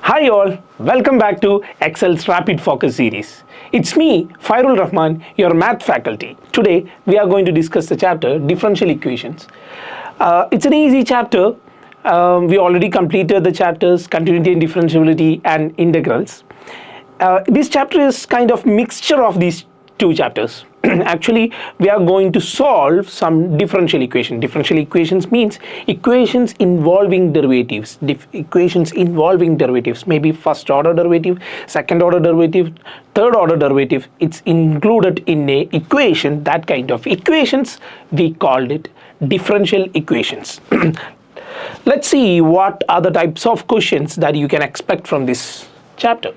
Hi all, welcome back to Excel's Rapid Focus series. It's me, Fairul Rahman, your math faculty. Today we are going to discuss the chapter Differential Equations. It's an easy chapter. We already completed the chapters Continuity and Differentiability and Integrals. This chapter is kind of mixture of these two chapters. Actually, we are going to solve some differential equation. Differential equations means equations involving derivatives. Equations involving derivatives, maybe first order derivative, second order derivative, third order derivative. It's included in a equation. That kind of equations, we called it differential equations. Let's see what are the types of questions that you can expect from this chapter.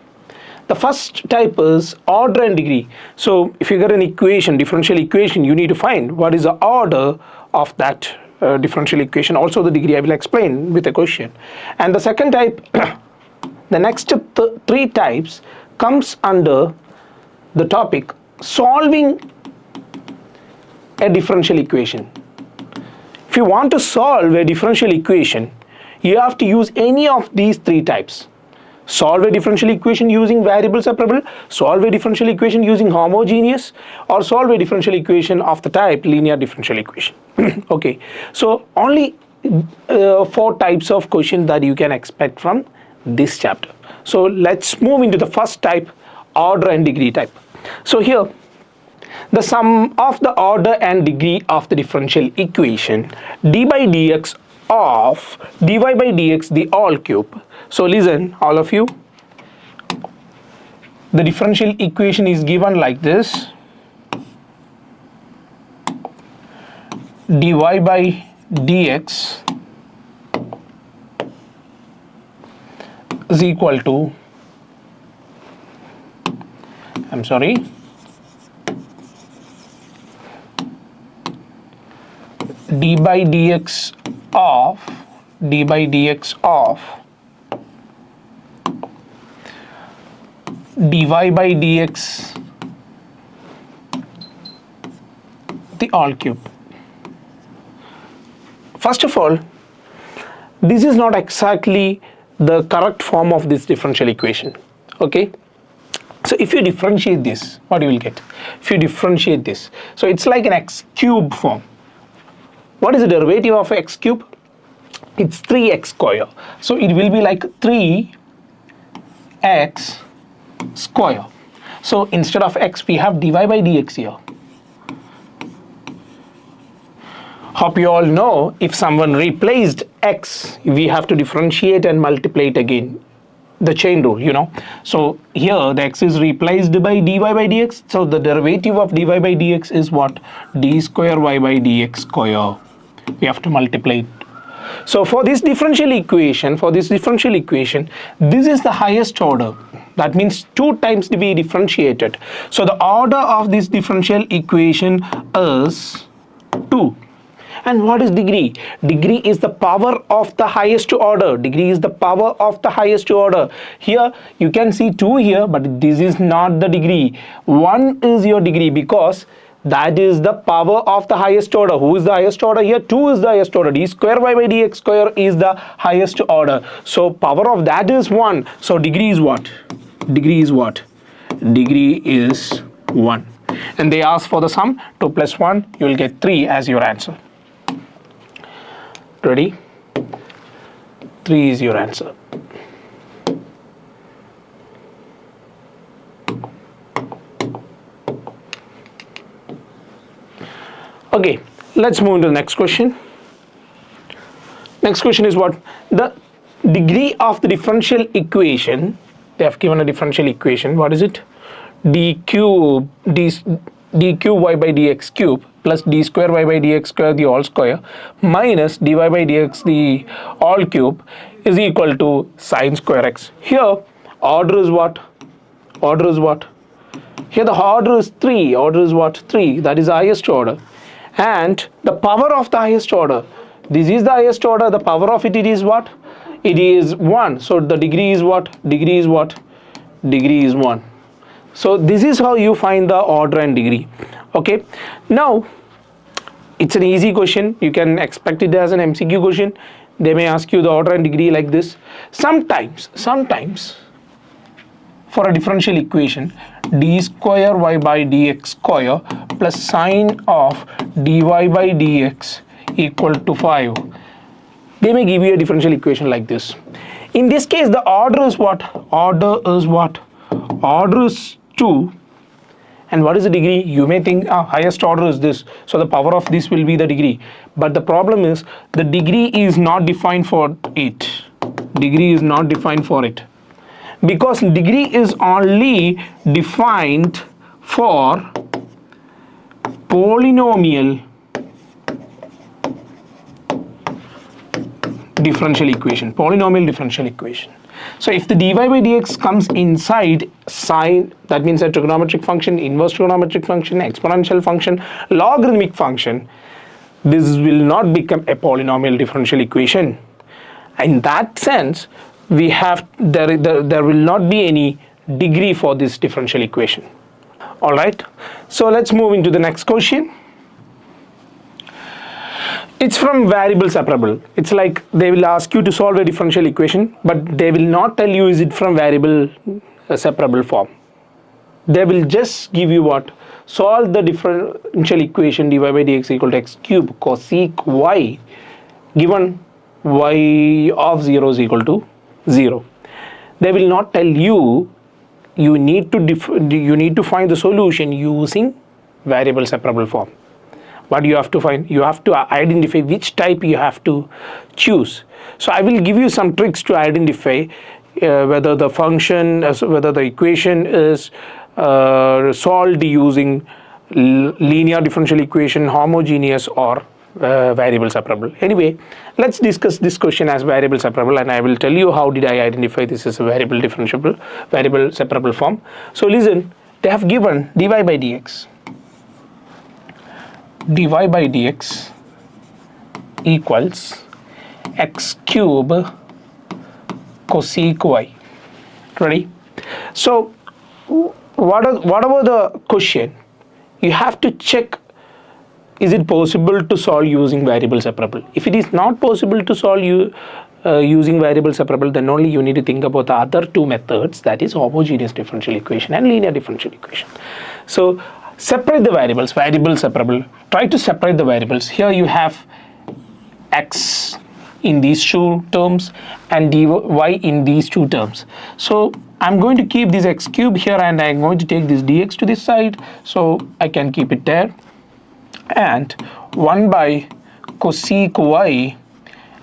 The first type is order and degree. So if you get an equation, differential equation, you need to find what is the order of that differential equation. Also the degree I will explain with a question. And the second type, the next three types comes under the topic solving a differential equation. If you want to solve a differential equation, you have to use any of these three types. Solve a differential equation using variable separable, solve a differential equation using homogeneous, or solve a differential equation of the type linear differential equation. Okay, so only 4 types of questions that you can expect from this chapter. So let's move into the first type, order and degree type. So here, the sum of the order and degree of the differential equation d by dx of dy by dx the all cube. So listen, all of you, the differential equation is given like this: dy by dx is equal to, d by dx of dy by dx the all cube. First of all, this is not exactly the correct form of this differential equation. Okay, so if you differentiate this, what you will get? If you differentiate this, so it's like an x cube form. What is the derivative of x cube? It's 3x square. So it will be like 3x square. So instead of x, we have dy by dx here. Hope you all know, if someone replaced x, we have to differentiate and multiply it again. The chain rule, you know. So here the x is replaced by dy by dx. So the derivative of dy by dx is what? D square y by dx square. We have to multiply it. So for this differential equation, this is the highest order. That means 2 times to be differentiated. So the order of this differential equation is 2. And what is degree? Degree is the power of the highest order. Degree is the power of the highest order. Here you can see 2 here, but this is not the degree. 1 is your degree because that is the power of the highest order. Who is the highest order here? 2 is the highest order. D square y by dx square is the highest order. So power of that is 1. So degree is what? Degree is what? Degree is 1. And they ask for the sum. 2 plus 1, you will get 3 as your answer. Ready? 3 is your answer. Okay, let's move to the next question. Next question is what? The degree of the differential equation. They have given a differential equation. What is it? d cube y by dx cube plus d square y by dx square the all square minus dy by dx the all cube is equal to sine square x. Here order is what? Order is what? Here the order is 3. Order is what? 3. That is the highest order. And the power of the highest order, this is the highest order, the power of it is what? It is 1. So the degree is what? Degree is what? Degree is 1. So this is how you find the order and degree. Okay, now it's an easy question. You can expect it as an MCQ question. They may ask you the order and degree like this. Sometimes for a differential equation, d square y by dx square plus sine of dy by dx equal to 5. They may give you a differential equation like this. In this case, the order is what? Order is 2. And what is the degree? You may think highest order is this, so the power of this will be the degree. But the problem is the degree is not defined for it. Degree is not defined for it. Because degree is only defined for polynomial differential equation. Polynomial differential equation. So if the dy by dx comes inside sine, that means a trigonometric function, inverse trigonometric function, exponential function, logarithmic function, this will not become a polynomial differential equation. In that sense, we have there will not be any degree for this differential equation. All right. So let's move into the next question. It's from variable separable. It's like they will ask you to solve a differential equation, but they will not tell you is it from variable separable form. They will just give you what? Solve the differential equation dy by dx equal to x cube cosec y given y of 0 is equal to 0. They will not tell you you need to find the solution using variable separable form. What you have to find? You have to identify which type you have to choose. So I will give you some tricks to identify whether the function, whether the equation is solved using linear differential equation, homogeneous, or variable separable. Anyway, let's discuss this question as variable separable, and I will tell you how did I identify this as a variable separable form. So listen, they have given dy by dx. Dy by dx equals x cube cosec y. Ready? So whatever the question, you have to check, is it possible to solve using variable separable? If it is not possible to solve using variable separable, then only you need to think about the other two methods, that is homogeneous differential equation and linear differential equation. So separate the variables, variable separable. Try to separate the variables. Here you have x in these two terms and dy in these two terms. So I'm going to keep this x cube here, and I'm going to take this dx to this side, so I can keep it there. And 1 by cosec y,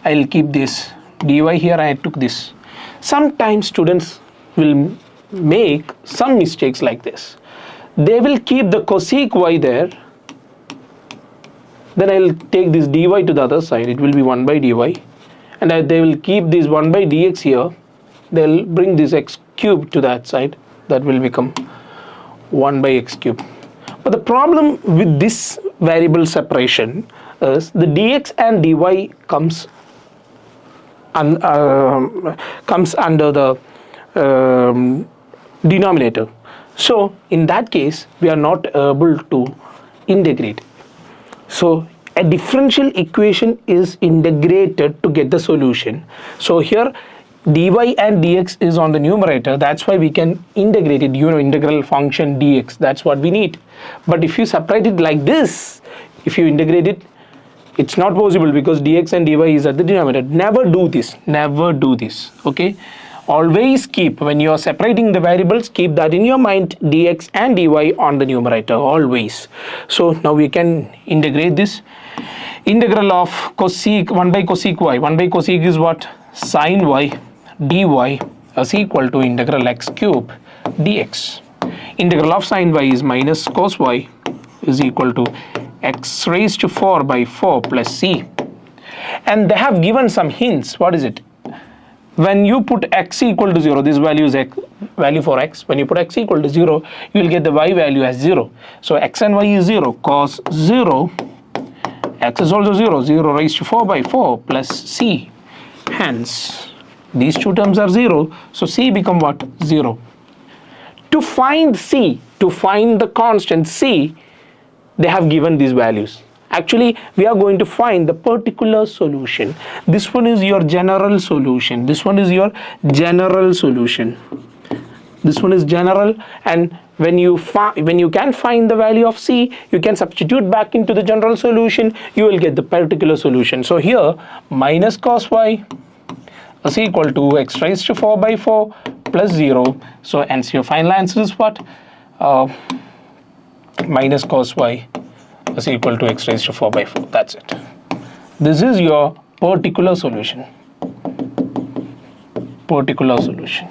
I'll keep this dy here, I took this. Sometimes students will make some mistakes like this. They will keep the cosec y there, then I'll take this dy to the other side, it will be 1 by dy, and they will keep this 1 by dx here, they'll bring this x cube to that side, that will become 1 by x cube. But the problem with this variable separation is the dx and dy comes under the denominator. So in that case, we are not able to integrate. So a differential equation is integrated to get the solution. So here dy and dx is on the numerator, that's why we can integrate it, integral function dx, that's what we need. But if you separate it like this, if you integrate it, it's not possible because dx and dy is at the denominator. Never do this, okay? Always keep, when you are separating the variables, keep that in your mind, dx and dy on the numerator, always. So now we can integrate this. Integral of cosec, 1 by cosec y, 1 by cosec is what? Sin y dy is equal to integral x cube dx. Integral of sin y is minus cos y is equal to x raised to 4 by 4 plus c. And they have given some hints. What is it? When you put x equal to 0, this value is value for x. When you put x equal to 0, you will get the y value as 0. So x and y is 0. Cos 0, x is also 0. 0 raised to 4 by 4 plus c. Hence, these two terms are 0. So c become what? 0. To find c, to find the constant c, they have given these values. Actually, we are going to find the particular solution. This one is your general solution. This one is your general solution. This one is general, and when you can find the value of c, you can substitute back into the general solution, you will get the particular solution. So here minus cos y is equal to x raised to 4 by 4 plus 0. So hence your final answer is what? Minus cos y is equal to x raised to 4 by 4. That's it. This is your particular solution. Particular solution.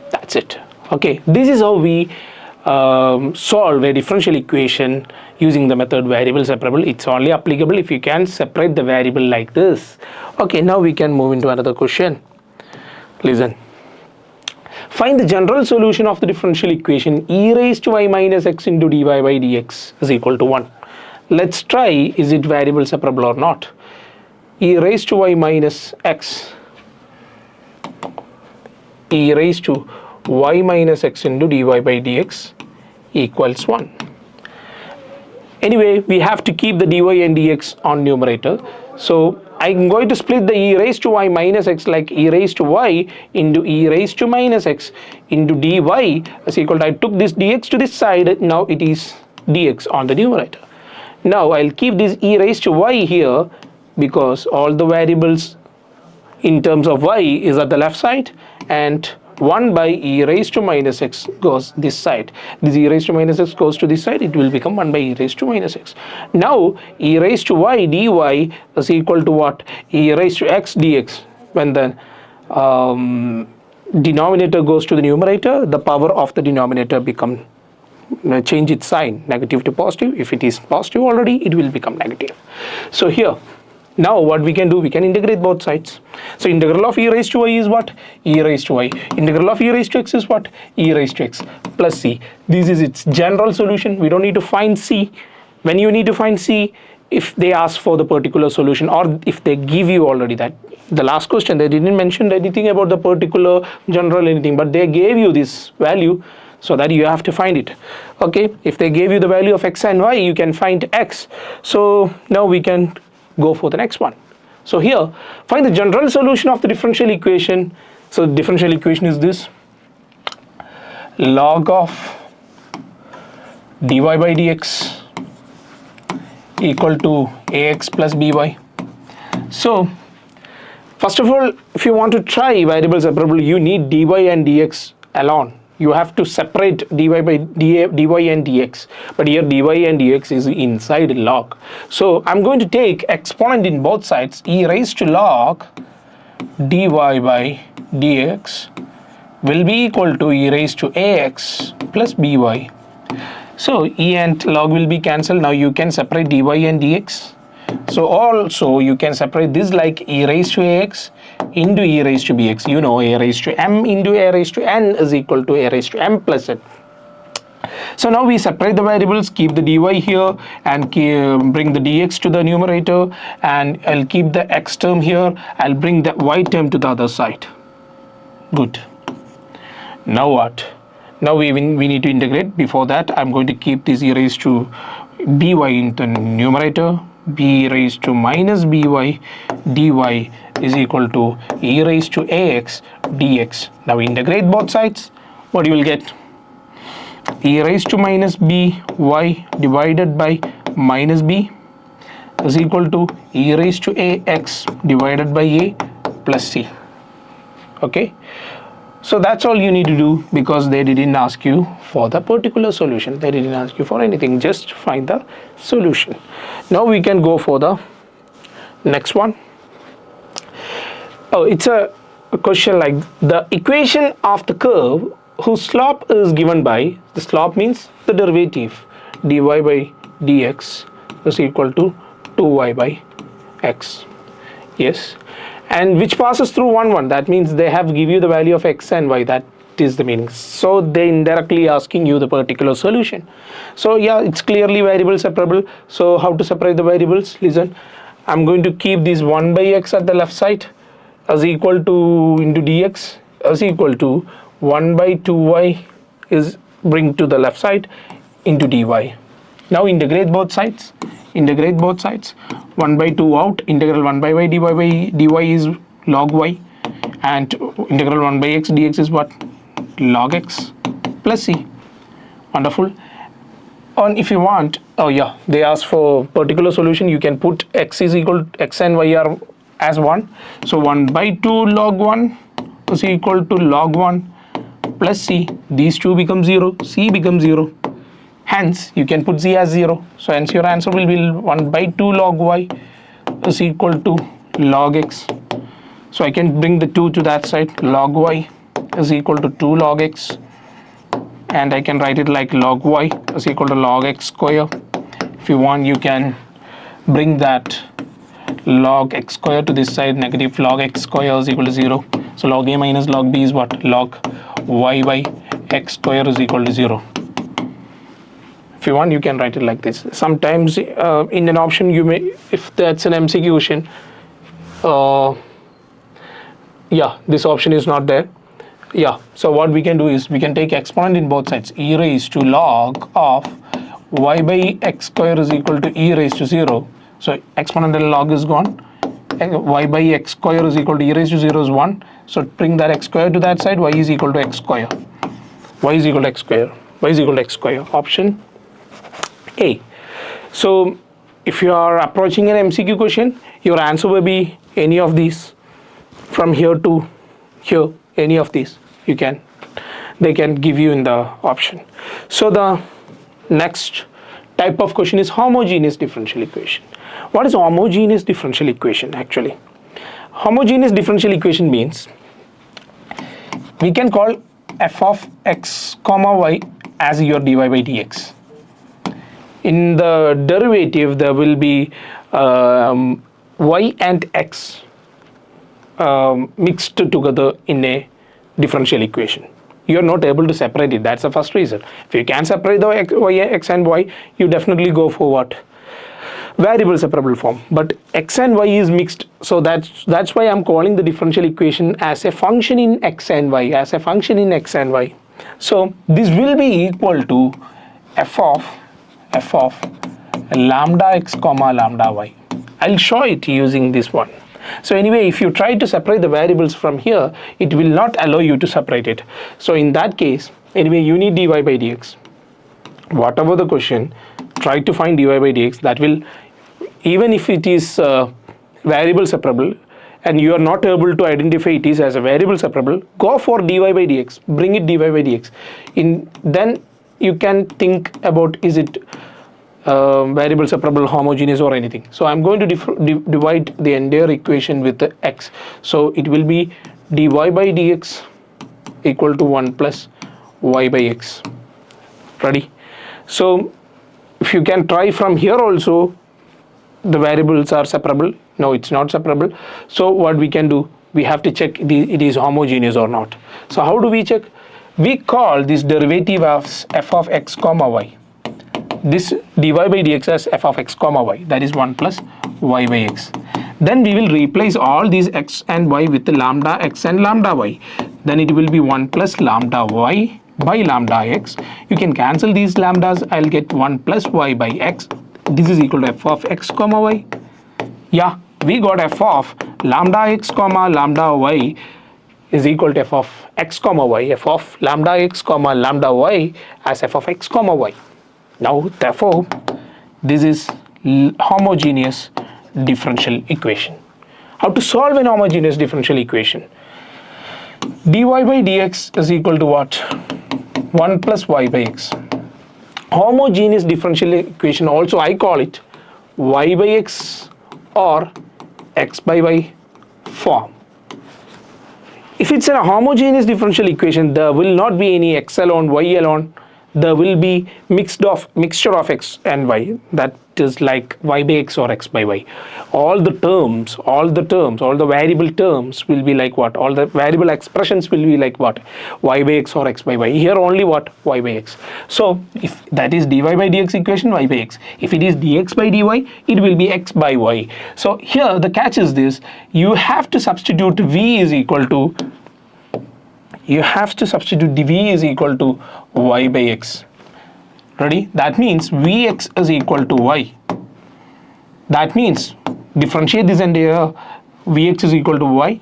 That's it. Okay, this is how we solve a differential equation using the method variable separable. It's only applicable if you can separate the variable like this. Okay, now we can move into another question. Listen. Find the general solution of the differential equation e raised to y minus x into dy by dx is equal to 1. Let's try, is it variable separable or not? E raised to y minus x, e raised to y minus x into dy by dx equals 1. Anyway, we have to keep the dy and dx on numerator. So I'm going to split the e raised to y minus x like e raised to y into e raised to minus x into dy is equal to, I took this dx to this side, now it is dx on the numerator. Now I'll keep this e raised to y here because all the variables in terms of y is at the left side, and 1 by e raised to minus x goes this side. This e raised to minus x goes to this side, it will become 1 by e raised to minus x. Now e raised to y dy is equal to what? E raised to x dx. When the denominator goes to the numerator, the power of the denominator become change its sign, negative to positive. If it is positive already, it will become negative. So here, now what we can do, we can integrate both sides. So integral of e raised to y is what? E raised to y. Integral of e raised to x is what? E raised to x plus c. This is its general solution. We don't need to find c. When you need to find c, if they ask for the particular solution, or if they give you already that. The last question, they didn't mention anything about the particular, general, anything, but they gave you this value, so that you have to find it. Okay, if they gave you the value of x and y, you can find x. So now we can go for the next one. So here, find the general solution of the differential equation. So the differential equation is this: log of dy by dx equal to ax plus by. So first of all, if you want to try variable separable, you need dy and dx alone. You have to separate dy and dx, but here dy and dx is inside log. So I'm going to take exponent in both sides. E raised to log dy by dx will be equal to e raised to ax plus by. So e and log will be cancelled. Now you can separate dy and dx. So also you can separate this like e raised to ax into e raised to bx. You know, a raised to m into a raised to n is equal to a raised to m plus n. So now we separate the variables, keep the dy here and bring the dx to the numerator, and I'll keep the x term here, I'll bring the y term to the other side. Good. Now what? Now we need to integrate. Before that, I'm going to keep this e raised to by in the numerator, b raised to minus by dy is equal to e raised to ax dx. Now integrate both sides. What you will get? E raised to minus by divided by minus b is equal to e raised to ax divided by a plus c. Okay, so that's all you need to do, because they didn't ask you for the particular solution. They didn't ask you for anything, just find the solution. Now we can go for the next one. Oh, it's a question like the equation of the curve whose slope is given by, the slope means the derivative, dy by dx is equal to 2y by x. Yes, and which passes through 1 1. That means they have give you the value of x and y. That is the meaning. So they indirectly asking you the particular solution. So yeah, it's clearly variable separable. So how to separate the variables? Listen, I'm going to keep this 1 by x at the left side as equal to into dx as equal to 1 by 2y is bring to the left side into dy. Now integrate both sides. integrate both sides. 1 by 2 out, integral 1 by y dy is log y, and integral 1 by x dx is what? Log x plus c. Wonderful. And if you want, oh yeah, they ask for particular solution, you can put x is equal to x and y are as 1. So 1 by 2 log 1 is equal to log 1 plus c. These two become 0, c becomes 0. Hence, you can put c as 0. So hence your answer will be 1 by 2 log y is equal to log x. So I can bring the 2 to that side. Log y is equal to 2 log x. And I can write it like log y is equal to log x square. If you want, you can bring that log x square to this side. Negative log x square is equal to 0. So log a minus log b is what? Log y by x square is equal to 0. If you want, you can write it like this. Sometimes in an option, you may, if that's an MCQ question, yeah, this option is not there. Yeah, so what we can do is we can take exponent in both sides. E raised to log of y by x square is equal to e raised to 0. So exponential log is gone. Y by x square is equal to e raised to 0 is 1. So bring that x square to that side. Y is equal to x square. Y is equal to x square. Y is equal to x square. Option A. So if you are approaching an MCQ question, your answer will be any of these. From here to here, any of these they can give you in the option. So the next type of question is homogeneous differential equation. What is homogeneous differential equation actually? Homogeneous differential equation means we can call f of x comma y as your dy by dx. In the derivative, there will be y and x mixed together in a differential equation. You are not able to separate it. That's the first reason. If you can separate the x and y, you definitely go for what? Variable separable form. But x and y is mixed, so that's why I'm calling the differential equation as a function in x and y, as a function in x and y. So this will be equal to f of lambda x comma lambda y. I'll show it using this one. So anyway, if you try to separate the variables from here, it will not allow you to separate it. So in that case, anyway, you need dy by dx. Whatever the question, try to find dy by dx. That will, even if it is variable separable and you are not able to identify it is as a variable separable, go for dy by dx. Bring it dy by dx. Then you can think about, is it variable separable, homogeneous or anything. So I'm going to divide the entire equation with the x. So it will be dy by dx equal to 1 plus y by x. Ready? So if you can try from here also, the variables are separable. No, it's not separable. So what we can do, we have to check it is homogeneous or not. So how do we check? We call this derivative of f of x comma y, this dy by dx as f of x comma y, that is 1 plus y by x. Then we will replace all these x and y with the lambda x and lambda y. Then it will be 1 plus lambda y by lambda x. You can cancel these lambdas. I'll get 1 plus y by x. This is equal to f of x comma y. Yeah, we got f of lambda x comma lambda y is equal to f of x comma y, f of lambda x comma lambda y as f of x comma y. Now therefore this is homogeneous differential equation. How to solve an homogeneous differential equation? Dy by dx is equal to what? 1 plus y by x. Homogeneous differential equation also I call it y by x or x by y form. If it's a homogeneous differential equation, there will not be any x alone, y alone. There will be mixture of x and y, that is like y by x or x by y. All the variable terms will be like what? All the variable expressions will be like what? Y by x or x by y. Here only what? Y by x. So if that is dy by dx equation, y by x. If it is dx by dy, it will be x by y. So here the catch is this: you have to substitute v is equal to v is equal to y by x. Ready? That means vx is equal to y. That means differentiate this entire Vx is equal to y,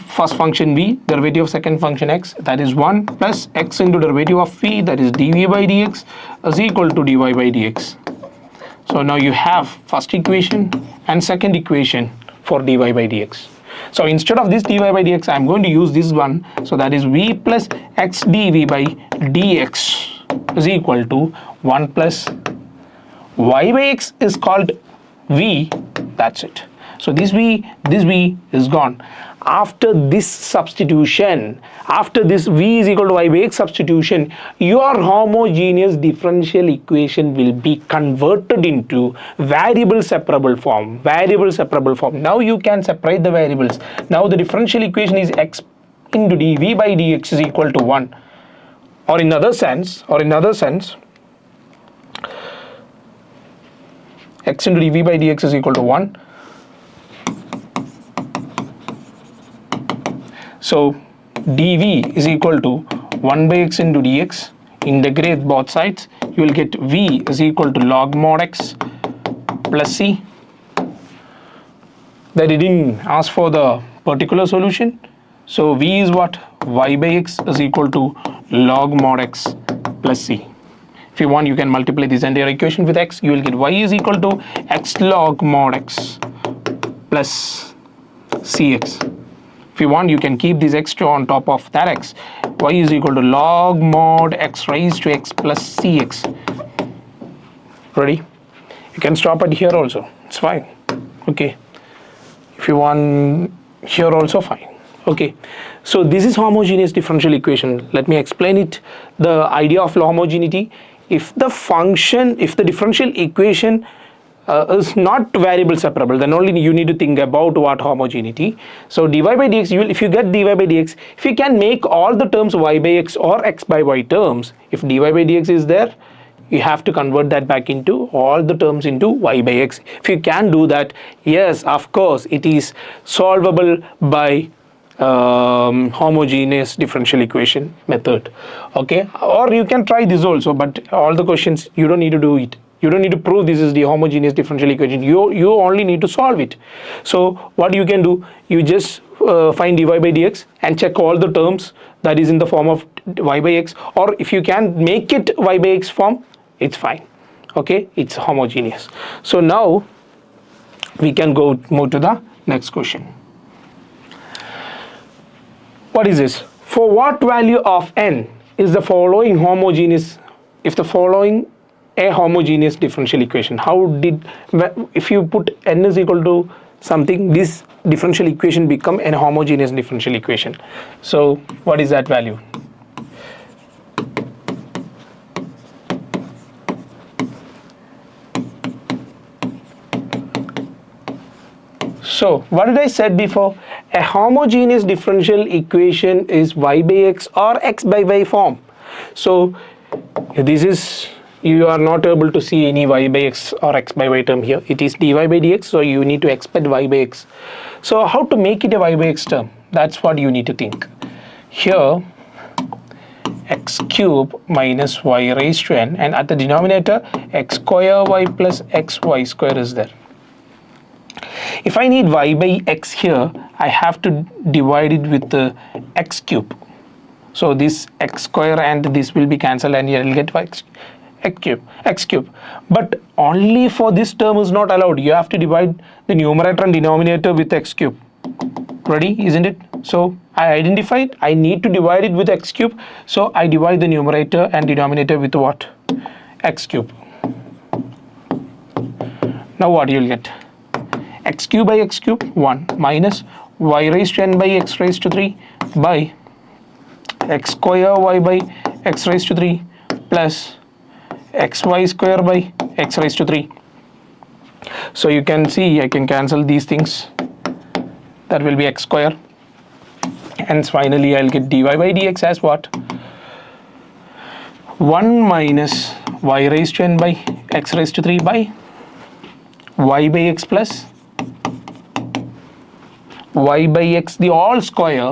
first function v, derivative of second function x, that is 1 plus x into derivative of v, that is dv by dx, is equal to dy by dx. So now you have first equation and second equation for dy by dx. So instead of this dy by dx, I am going to use this one. So that is v plus x dv by dx is equal to 1 plus y by x is called v, that's it. So this v is gone. After this substitution, after this v is equal to y by x substitution, your homogeneous differential equation will be converted into variable separable form. Now you can separate the variables. Now the differential equation is x into dv by dx is equal to 1. Or in other sense, x into dv by dx is equal to 1. So dv is equal to 1 by x into dx. Integrate both sides. You will get v is equal to log mod x plus c. That it didn't ask for the particular solution. So v is what? Y by x is equal to log mod x plus c. If you want, you can multiply this entire equation with x. You will get y is equal to x log mod x plus cx. If you want, you can keep this x on top of that x. Y is equal to log mod x raised to x plus cx. Ready? You can stop at here also. It's fine. Okay. If you want here also, fine. Okay. So this is homogeneous differential equation. Let me explain it. The idea of homogeneity. If the differential equation is not variable separable, then only you need to think about what homogeneity. So dy by dx, if you get dy by dx, if you can make all the terms y by x or x by y terms, if dy by dx is there, you have to convert that back into all the terms into y by x. If you can do that, yes, of course, it is solvable by homogeneous differential equation method. Okay, or you can try this also, but all the questions you don't need to do it. You don't need to prove this is the homogeneous differential equation. You only need to solve it. So what you can do, you just find dy by dx and check all the terms that is in the form of y by x, or if you can make it y by x form, it's fine. Okay, it's homogeneous. So now we can move to the next question. What is this? For what value of n is the following homogeneous, if the following a homogeneous differential equation? If you put n is equal to something, this differential equation become a homogeneous differential equation. So what is that value? So what did I said before? A homogeneous differential equation is y by x or x by y form. So this is, you are not able to see any y by x or x by y term here. It is dy by dx, so you need to expect y by x. So how to make it a y by x term? That's what you need to think. Here x cube minus y raised to n, and at the denominator x square y plus xy square is there. If I need y by x here, I have to divide it with the x cube. So this x square and this will be cancelled, and you will get x cube. But only for this term is not allowed. You have to divide the numerator and denominator with x cube. Ready, isn't it? So I identified I need to divide it with x cube. So I divide the numerator and denominator with what? X cube. Now what you will get? X cube by x cube 1 minus y raised to n by x raised to 3 by x square y by x raised to 3 plus xy square by x raised to 3. So you can see I can cancel these things. That will be x square, and finally I'll get dy by dx as what? 1 minus y raised to n by x raised to 3 by y by x plus y by x the all square.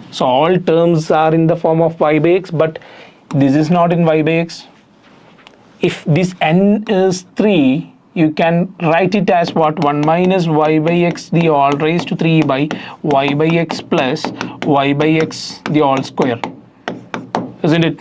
So all terms are in the form of y by x, but this is not in y by x. If this n is 3, you can write it as what? 1 minus y by x the all raised to 3 by y by x plus y by x the all square, isn't it?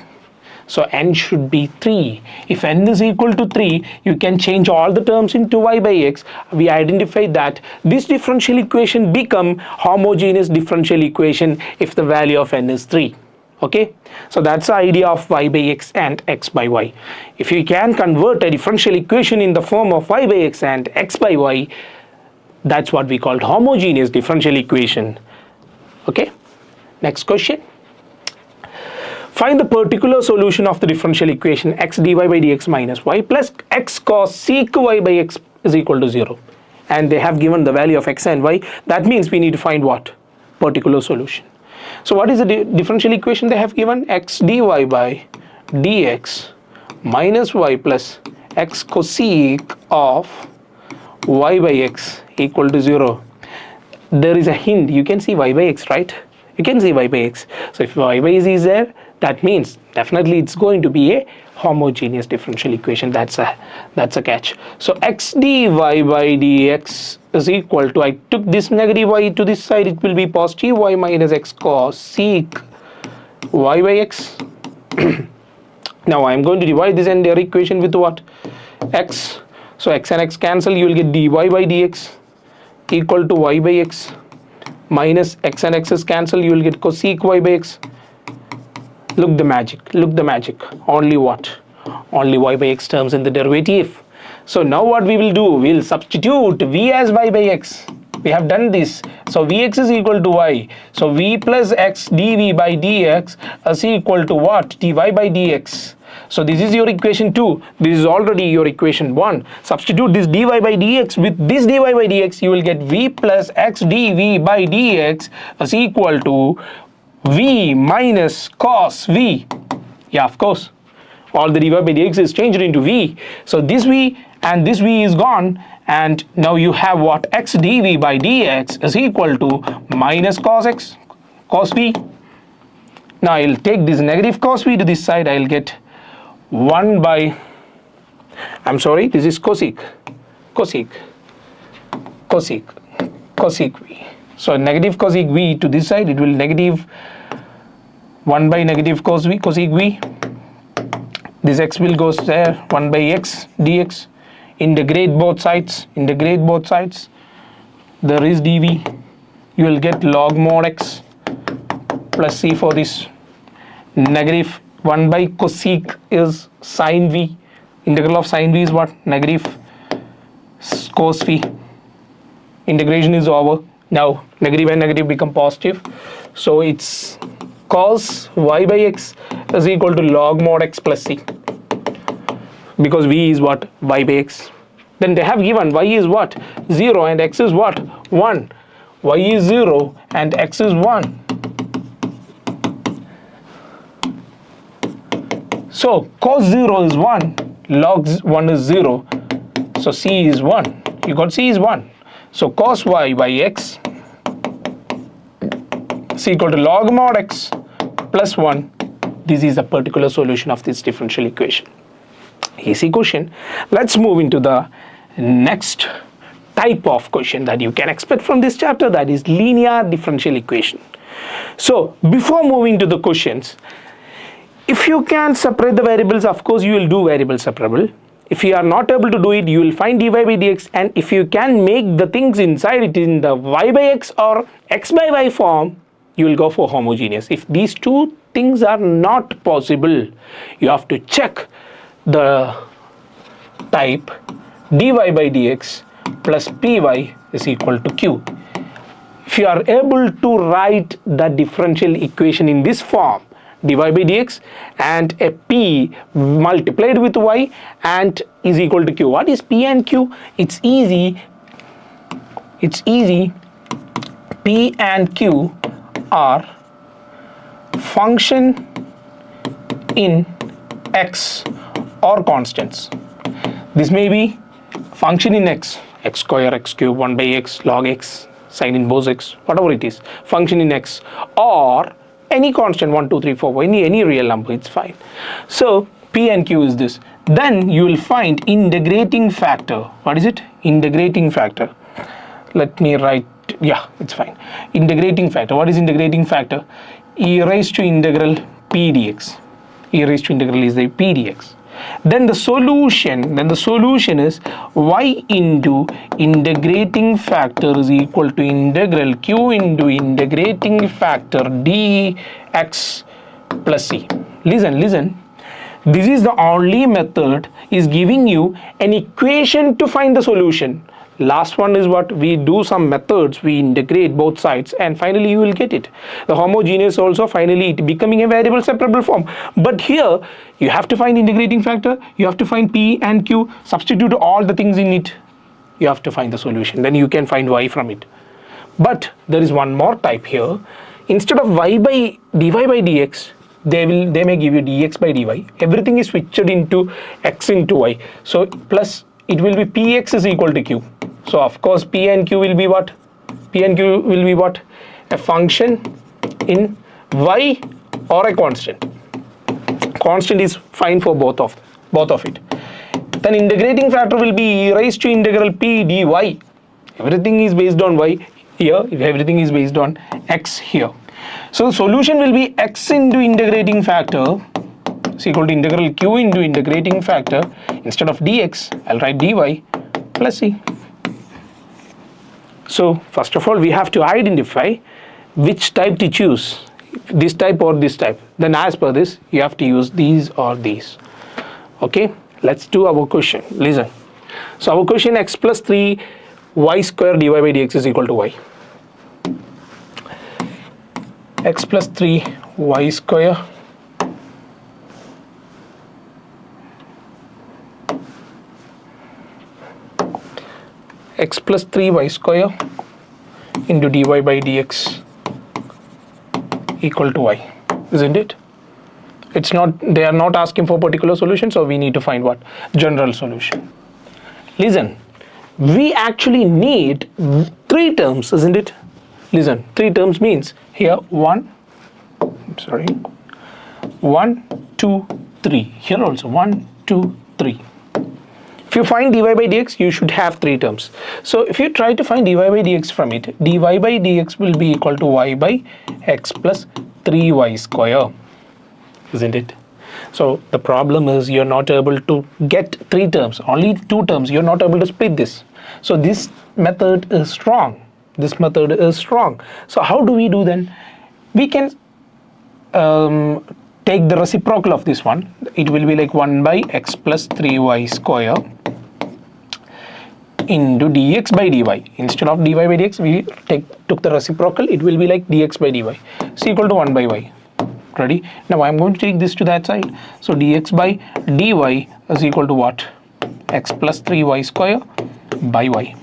So n should be 3. If n is equal to 3, you can change all the terms into y by x. We identified that this differential equation become homogeneous differential equation if the value of n is 3. Okay, so that's the idea of y by x and x by y. If you can convert a differential equation in the form of y by x and x by y, that's what we call homogeneous differential equation. Okay, next question. Find the particular solution of the differential equation x dy by dx minus y plus x cos sec y by x is equal to 0. And they have given the value of x and y. That means we need to find what? Particular solution. So what is the differential equation they have given? X dy by dx minus y plus x cosec of y by x equal to 0. There is a hint. You can see y by x, right? You can see y by x. So if y by x is there, that means definitely it's going to be a homogeneous differential equation. That's a catch. So x dy by dx is equal to, I took this negative y to this side, it will be positive y minus x cos sec y by x. Now I am going to divide this entire equation with what? X. So x and x cancel, you will get dy by dx equal to y by x minus x and x's cancel, you will get cosec y by x. Look the magic, look the magic. Only what? Only y by x terms in the derivative. So now what we will do? We will substitute v as y by x. We have done this. So vx is equal to y. So v plus x dv by dx is equal to what? dy by dx. So this is your equation 2. This is already your equation 1. Substitute this dy by dx with this dy by dx. You will get v plus x dv by dx is equal to v minus cos v. Yeah, of course. All the dy by dx is changed into v. So this v and this v is gone. And now you have what? X dv by dx is equal to minus cos x, cos v. Now I'll take this negative cos v to this side. I'll get 1 by, I'm sorry, this is cosec v. So negative cosec v to this side, it will negative 1 by negative cosec v. This x will go there, 1 by x dx. Integrate both sides, there is dv. You will get log mod x plus c for this. Negative 1 by cosec is sin v. Integral of sin v is what? Negative cos v. Integration is over. Now negative and negative become positive. So it's cos y by x is equal to log mod x plus c. Because v is what? Y by x. Then they have given y is what? 0 and x is what? 1. Y is 0 and x is 1. So cos 0 is 1, log 1 is 0. So c is 1. You got c is 1. So cos y by x is equal to log mod x plus 1. This is a particular solution of this differential equation. Easy question. Let's move into the next type of question that you can expect from this chapter, that is linear differential equation. So before moving to the questions, if you can separate the variables, of course you will do variable separable. If you are not able to do it, you will find dy by dx, and if you can make the things inside it in the y by x or x by y form, you will go for homogeneous. If these two things are not possible, you have to check the type dy by dx plus py is equal to q. If you are able to write the differential equation in this form, dy by dx and a p multiplied with y and is equal to q. What is p and q? It's easy. P and q are function in x or constants. This may be function in x square, x cube, 1 by x, log x, sin inverse x, whatever it is, function in x, or any constant 1, 2, 3, 4, any real number, it's fine. So P and Q is this. Then you will find integrating factor. What is it? Integrating factor. Let me write, yeah, it's fine. Integrating factor. What is integrating factor? E raised to integral P dx. E raised to integral is the P dx. Then the solution is y into integrating factor is equal to integral Q into integrating factor dx plus C. Listen. This is the only method is giving you an equation to find the solution. Last one is what we do some methods, we integrate both sides and finally you will get it. The homogeneous also finally it becoming a variable separable form. But here you have to find integrating factor, you have to find P and Q, substitute all the things in it. You have to find the solution. Then you can find y from it. But there is one more type here. Instead of y by dy by dx, they may give you dx by dy. Everything is switched into x into y. So plus it will be px is equal to q. So of course P and Q will be what? P and Q will be what? A function in y or a constant. Constant is fine for both of it. Then integrating factor will be e raised to integral P dy. Everything is based on y here. Everything is based on x here. So the solution will be x into integrating factor is equal to integral Q into integrating factor. Instead of dx, I'll write dy plus C. So first of all we have to identify which type to choose, this type or this type. Then as per this you have to use these or these. Okay, let's do our question. Listen. So our question x plus 3 y square dy by dx is equal to y. X plus 3 y square x plus 3y square into dy by dx equal to y, isn't it? It's not, they are not asking for particular solution, so we need to find what? General solution. Listen, we actually need 3 terms, isn't it? Listen, 3 terms means here 1, 2, 3. Here also 1, 2, 3. If you find dy by dx, you should have 3 terms. So if you try to find dy by dx from it, dy by dx will be equal to y by x plus 3y square, isn't it? So the problem is you're not able to get 3 terms, only 2 terms. You're not able to split this. So this method is strong. So how do we do then? We can take the reciprocal of this one. It will be like 1 by x plus 3y square into dx by dy. Instead of dy by dx, we took the reciprocal. It will be like dx by dy is equal to 1 by y. Ready? Now I'm going to take this to that side. So dx by dy is equal to what? X plus 3y square by y.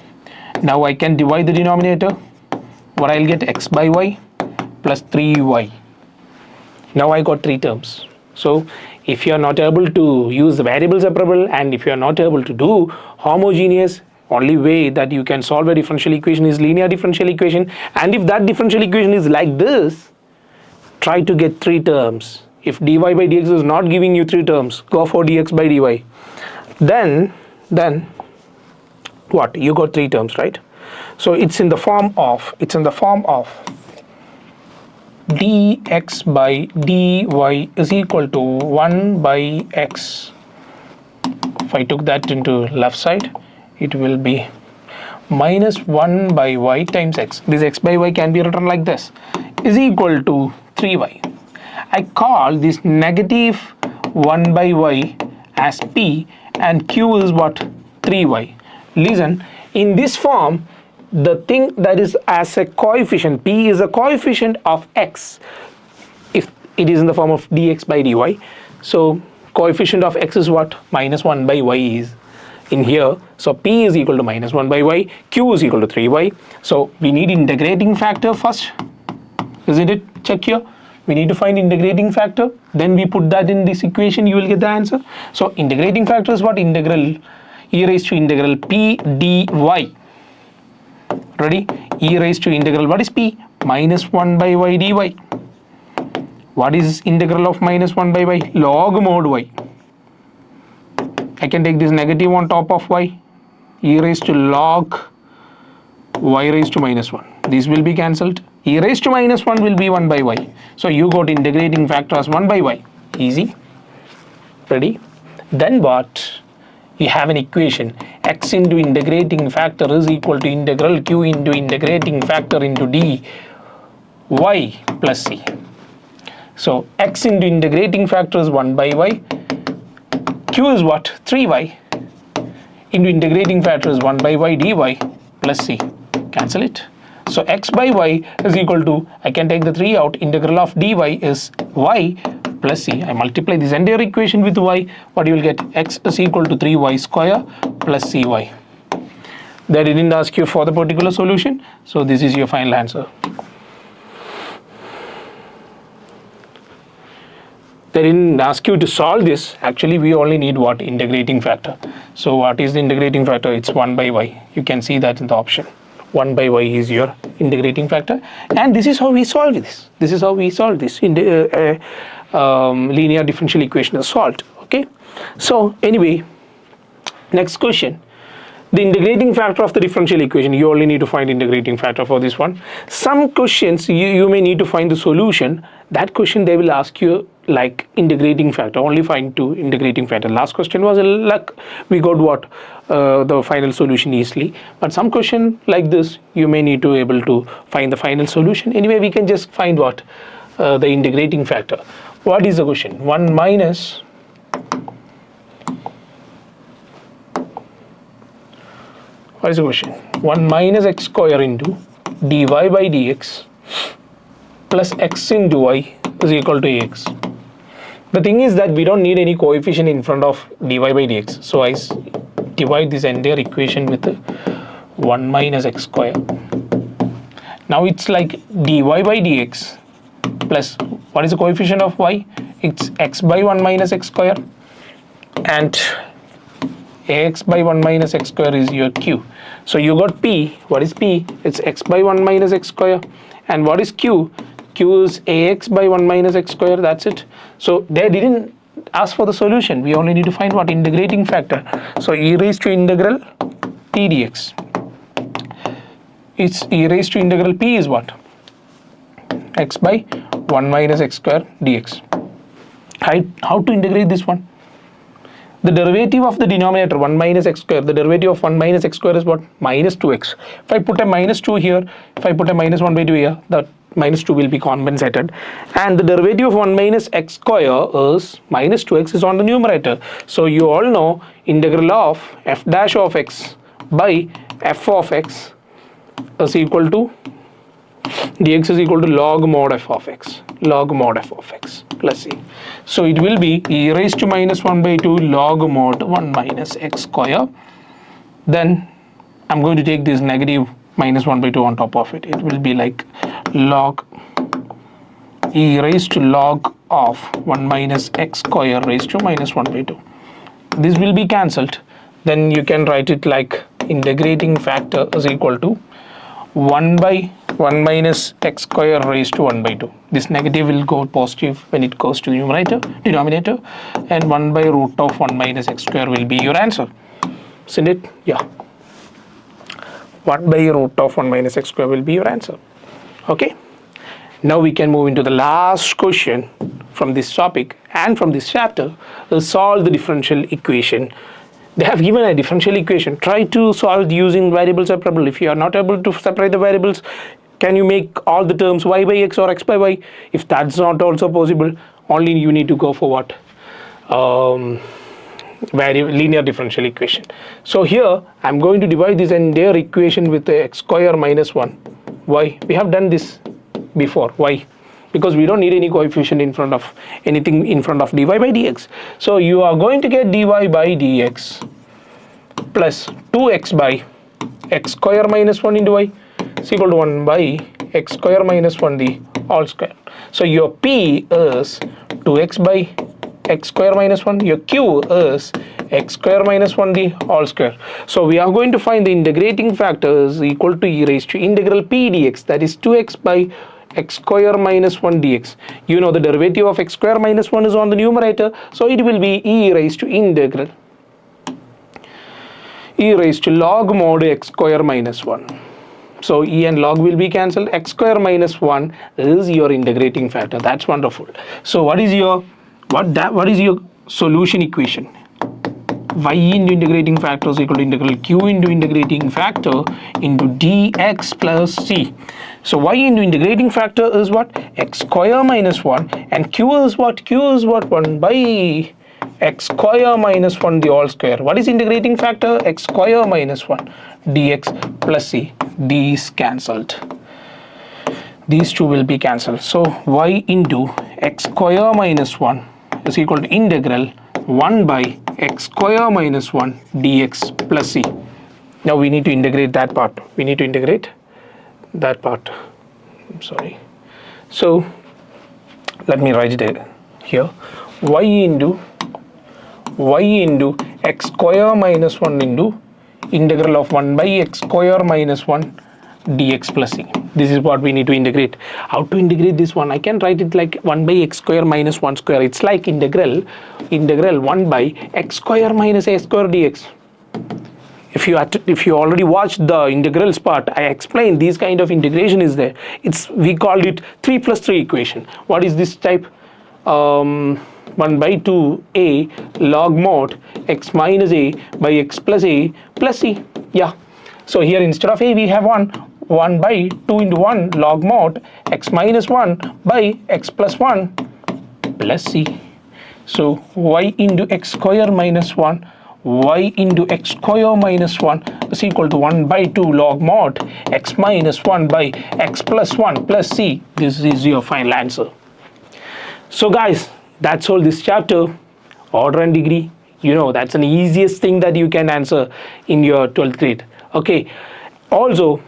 Now I can divide the denominator. What I'll get? X by y plus 3y. Now I got 3 terms. So if you are not able to use the variable separable and if you are not able to do homogeneous, only way that you can solve a differential equation is linear differential equation. And if that differential equation is like this, try to get 3 terms. If dy by dx is not giving you 3 terms, go for dx by dy. Then what? You got 3 terms, right? So it's in the form of dx by dy is equal to 1 by x. If I took that into left side, it will be minus 1 by y times x. This x by y can be written like this, is equal to 3y. I call this negative 1 by y as p and q is what? 3y. Listen, in this form, the thing that is as a coefficient, p is a coefficient of x if it is in the form of dx by dy. So coefficient of x is what? Minus 1 by y is in here. So p is equal to minus 1 by y, q is equal to 3y. So we need integrating factor first, isn't it? Check here. We need to find integrating factor. Then we put that in this equation, you will get the answer. So integrating factor is what? Integral e raised to integral p dy. Ready? E raised to integral, what is p? Minus 1 by y dy. What is integral of minus 1 by y? Log mod y. I can take this negative on top of y, e raised to log y raised to minus 1. This will be cancelled. E raised to minus 1 will be 1 by y. So you got integrating factor as 1 by y. Easy. Ready? Then what? You have an equation. X into integrating factor is equal to integral q into integrating factor into d y plus c. So x into integrating factor is 1 by y. Q is what? 3y. Into integrating factor is 1 by y dy plus c. Cancel it. So x by y is equal to, I can take the 3 out, integral of dy is y plus c. I multiply this entire equation with y. What you will get? X is equal to 3y square plus cy. They didn't ask you for the particular solution. So this is your final answer. They didn't ask you to solve this. Actually, we only need what? Integrating factor. So what is the integrating factor? It's 1 by y. You can see that in the option. 1 by y is your integrating factor, and this is how we solve this. This is how we solve this. Linear differential equation is solved. Okay. So anyway, next question. The integrating factor of the differential equation, you only need to find integrating factor for this one. Some questions you may need to find the solution. That question they will ask you like integrating factor, only find two integrating factor. Last question was luck, we got what? The final solution easily. But some question like this, you may need to able to find the final solution. Anyway, we can just find what? The integrating factor. What is the question? 1 minus what is the question? 1 minus x square into dy by dx plus x into y is equal to ax. The thing is that we don't need any coefficient in front of dy by dx. So I divide this entire equation with 1 minus x square. Now it's like dy by dx plus, what is the coefficient of y? It's x by 1 minus x square, and ax by 1 minus x square is your q. So you got p. What is p? It's x by 1 minus x square. And what is q? Q is ax by 1 minus x square. That's it. So they didn't ask for the solution. We only need to find what? Integrating factor. So e raised to integral p dx. It's e raised to integral p is what? X by 1 minus x square dx. How to integrate this one? The derivative of the denominator 1 minus x square, the derivative of 1 minus x square is what? Minus 2x. If I put a minus 2 here, if I put a minus 1 by 2 here, the minus 2 will be compensated. And the derivative of 1 minus x square is minus 2x is on the numerator. So you all know integral of f dash of x by f of x is equal to dx is equal to log mod f of x, log mod f of x plus c. So it will be e raised to minus 1 by 2 log mod 1 minus x square. Then I'm going to take this negative minus 1 by 2 on top of it. It will be like log e raised to log of 1 minus x square raised to minus 1 by 2. This will be cancelled. Then you can write it like integrating factor is equal to 1 by 1 minus x square raised to 1 by 2. This negative will go positive when it goes to denominator, and 1 by root of 1 minus x square will be your answer. Isn't it? Yeah. 1 by root of 1 minus x square will be your answer. Okay. Now we can move into the last question from this topic and from this chapter. Solve the differential equation. They have given a differential equation. Try to solve using variable separable. If you are not able to separate the variables, can you make all the terms y by x or x by y? If that's not also possible, only you need to go for what? Linear differential equation. So here I'm going to divide this entire equation with the x square minus 1. Why? We have done this before. Why? Because we don't need any coefficient in front of anything in front of dy by dx. So you are going to get dy by dx plus 2x by x square minus 1 into y is equal to 1 by x square minus 1 the all square. So your p is 2x by x square minus 1. Your q is x square minus 1 the all square. So we are going to find the integrating factor is equal to e raised to integral p dx, that is 2x by x square minus 1 dx. You know the derivative of x square minus 1 is on the numerator, so it will be e raised to integral e raised to log mod x square minus 1. So e and log will be cancelled. X square minus 1 is your integrating factor. That's wonderful. So what is your solution equation? Y into integrating factor is equal to integral q into integrating factor into dx plus c. So y into integrating factor is what? X square minus 1, and q is what? Q is what? 1 by x square minus 1 the whole square. What is integrating factor? X square minus 1 dx plus c. These cancelled. These two will be cancelled. So y into x square minus 1 is equal to integral 1 by x square minus 1 dx plus c. Now we need to integrate that part. We need to integrate that part. I'm sorry. So let me write it here. Y into x square minus 1 into integral of 1 by x square minus 1 dx plus c. This is what we need to integrate. How to integrate this one? I can write it like 1 by x square minus 1 square. It's like integral 1 by x square minus a square dx. If you already watched the integrals part, I explained this kind of integration is there. We called it 3 plus 3 equation. What is this type? 1 by 2a log mod x minus a by x plus a plus c. Yeah. So here instead of a we have 1 by 2 into 1 log mod x minus 1 by x plus 1 plus c. So y into x square minus 1, y into x square minus 1 is equal to 1 by 2 log mod x minus 1 by x plus 1 plus c. This is your final answer. So guys, that's all this chapter. Order and degree, that's an easiest thing that you can answer in your 12th grade. Okay. Also,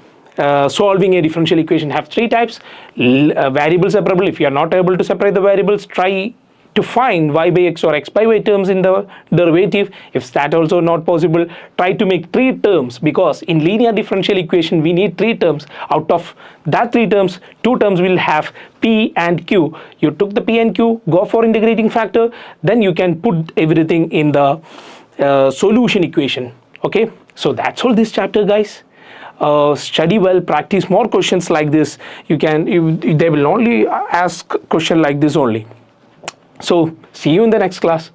solving a differential equation have 3 types. Variable separable. If you are not able to separate the variables, try to find y by x or x by y terms in the derivative. If that also not possible, try to make 3 terms, because in linear differential equation we need 3 terms. Out of that 3 terms, 2 terms will have p and q. You took the p and q, go for integrating factor, then you can put everything in the solution equation. Okay, so that's all this chapter, guys. Study well, practice more questions like this. They will only ask question like this only. So see you in the next class.